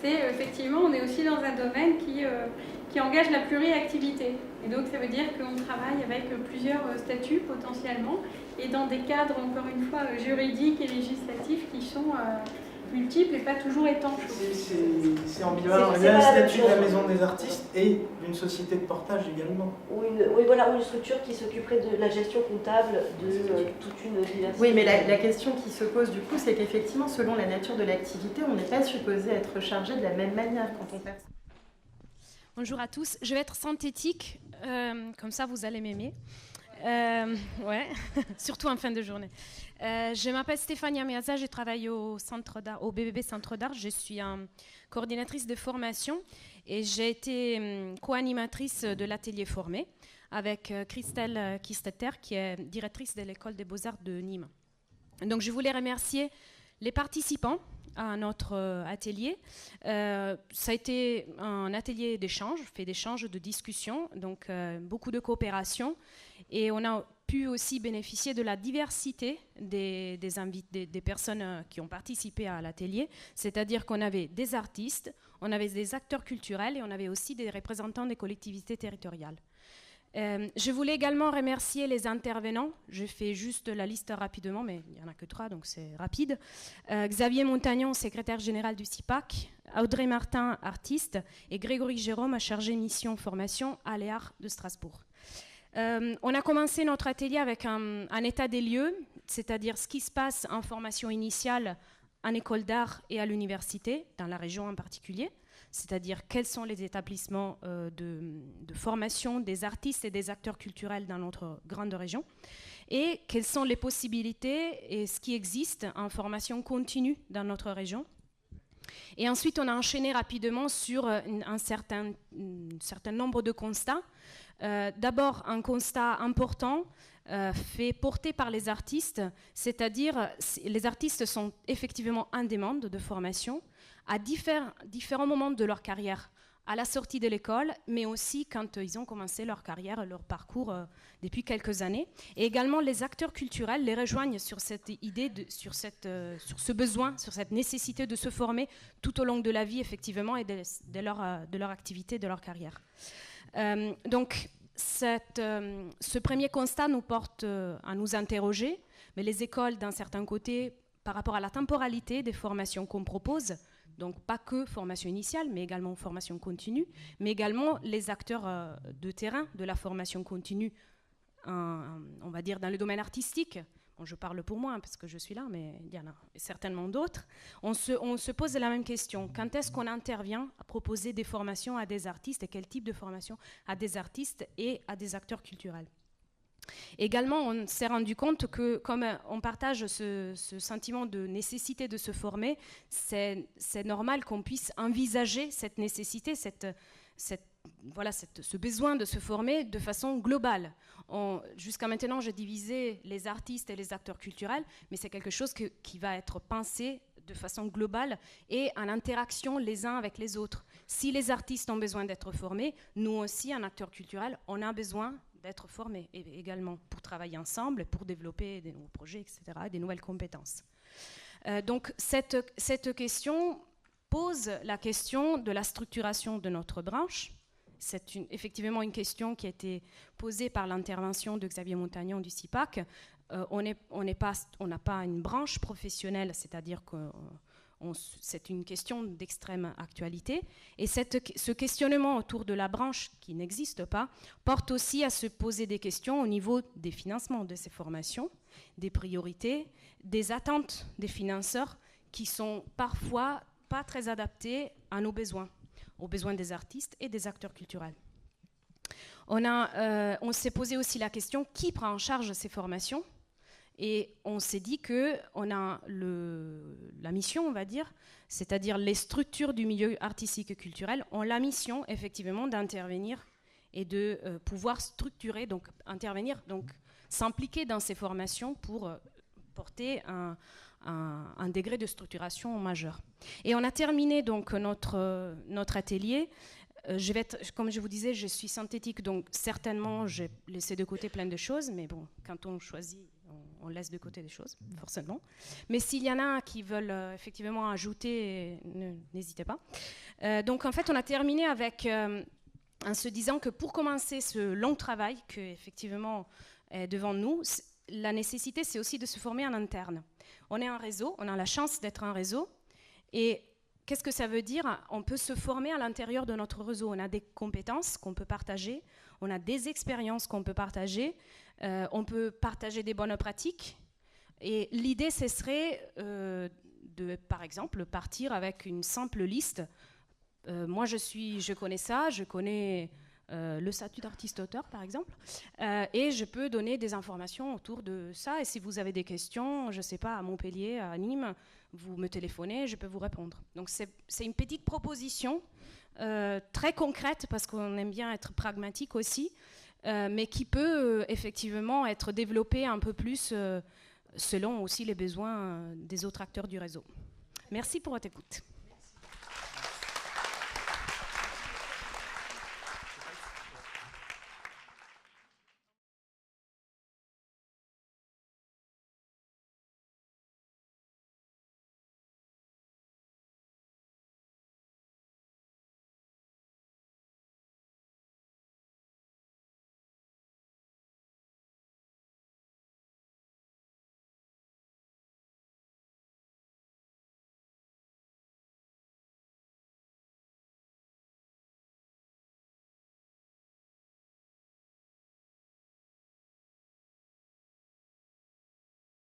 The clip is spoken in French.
c'est effectivement, on est aussi dans un domaine qui engage la pluriactivité. Et donc ça veut dire qu'on travaille avec plusieurs statuts potentiellement et dans des cadres, encore une fois, juridiques et législatifs qui sont multiples et pas toujours étanches. C'est ambivalent. Il y a le statut de la maison des artistes et d'une société de portage également. Ou une structure qui s'occuperait de la gestion comptable de toute une diversité. Oui, mais la question qui se pose du coup, c'est qu'effectivement, selon la nature de l'activité, on n'est pas supposé être chargé de la même manière quand on perçoit. Bonjour à tous, je vais être synthétique, comme ça vous allez m'aimer. Ouais, surtout en fin de journée. Je m'appelle Stéphania Meazza, je travaille au BBB Centre d'Art. Je suis coordinatrice de formation et j'ai été co-animatrice de l'atelier formé avec Christelle Kistetter, qui est directrice de l'école des beaux-arts de Nîmes. Donc je voulais remercier les participants à notre atelier. Ça a été un atelier d'échange, de discussion, donc beaucoup de coopération. Et on a pu aussi bénéficier de la diversité des personnes qui ont participé à l'atelier. C'est-à-dire qu'on avait des artistes, on avait des acteurs culturels et on avait aussi des représentants des collectivités territoriales. Je voulais également remercier les intervenants. Je fais juste la liste rapidement, mais il n'y en a que 3, donc c'est rapide. Xavier Montagnon, secrétaire général du CIPAC, Audrey Martin, artiste, et Grégory Jérôme, chargé mission formation à l'EAR de Strasbourg. On a commencé notre atelier avec un état des lieux, c'est-à-dire ce qui se passe en formation initiale en école d'art et à l'université, dans la région en particulier. C'est-à-dire quels sont les établissements de formation des artistes et des acteurs culturels dans notre grande région, et quelles sont les possibilités et ce qui existe en formation continue dans notre région. Et ensuite, on a enchaîné rapidement sur un certain nombre de constats. D'abord, un constat important fait porter par les artistes, c'est-à-dire les artistes sont effectivement en demande de formation à différents moments de leur carrière, à la sortie de l'école, mais aussi quand ils ont commencé leur carrière, leur parcours depuis quelques années. Et également, les acteurs culturels les rejoignent sur cette idée, sur ce besoin, sur cette nécessité de se former tout au long de la vie, effectivement, et de leur activité, de leur carrière. Donc, ce premier constat nous porte à nous interroger, mais les écoles, d'un certain côté, par rapport à la temporalité des formations qu'on propose, donc pas que formation initiale, mais également formation continue, mais également les acteurs de terrain de la formation continue, on va dire dans le domaine artistique. Bon, je parle pour moi, parce que je suis là, mais il y en a certainement d'autres. On se pose la même question. Quand est-ce qu'on intervient à proposer des formations à des artistes, et quel type de formation à des artistes et à des acteurs culturels? Également, on s'est rendu compte que, comme on partage ce sentiment de nécessité de se former, c'est normal qu'on puisse envisager cette nécessité, ce besoin de se former de façon globale. Jusqu'à maintenant, j'ai divisé les artistes et les acteurs culturels, mais c'est quelque chose qui va être pensé de façon globale et en interaction les uns avec les autres. Si les artistes ont besoin d'être formés, nous aussi, en acteurs culturels, on a besoin d'être formés également pour travailler ensemble, pour développer des nouveaux projets, etc., des nouvelles compétences. Donc cette question pose la question de la structuration de notre branche. C'est effectivement une question qui a été posée par l'intervention de Xavier Montagnon du CIPAC. On n'a pas une branche professionnelle, c'est-à-dire que c'est une question d'extrême actualité. Et ce questionnement autour de la branche, qui n'existe pas, porte aussi à se poser des questions au niveau des financements de ces formations, des priorités, des attentes des financeurs qui sont parfois pas très adaptées à nos besoins, aux besoins des artistes et des acteurs culturels. On s'est posé aussi la question, qui prend en charge ces formations ? Et on s'est dit qu'on a la mission, on va dire, c'est-à-dire les structures du milieu artistique et culturel ont la mission, effectivement, d'intervenir et de pouvoir structurer, donc intervenir, donc s'impliquer dans ces formations pour porter un degré de structuration majeur. Et on a terminé donc notre atelier. Comme je vous disais, je suis synthétique, donc certainement j'ai laissé de côté plein de choses, mais bon, quand on choisit, on laisse de côté des choses, forcément. Mais s'il y en a qui veulent effectivement ajouter, n'hésitez pas. Donc en fait, on a terminé avec, en se disant que pour commencer ce long travail, que effectivement est devant nous, la nécessité, c'est aussi de se former en interne. On est un réseau, on a la chance d'être un réseau, et qu'est-ce que ça veut dire? On peut se former à l'intérieur de notre réseau. On a des compétences qu'on peut partager, on a des expériences qu'on peut partager, on peut partager des bonnes pratiques. Et l'idée, ce serait de, par exemple, partir avec une simple liste. Moi, je connais ça, je connais le statut d'artiste-auteur, par exemple, et je peux donner des informations autour de ça. Et si vous avez des questions, je ne sais pas, à Montpellier, à Nîmes, vous me téléphonez, je peux vous répondre. Donc c'est une petite proposition très concrète, parce qu'on aime bien être pragmatique aussi, mais qui peut effectivement être développée un peu plus selon aussi les besoins des autres acteurs du réseau. Merci pour votre écoute.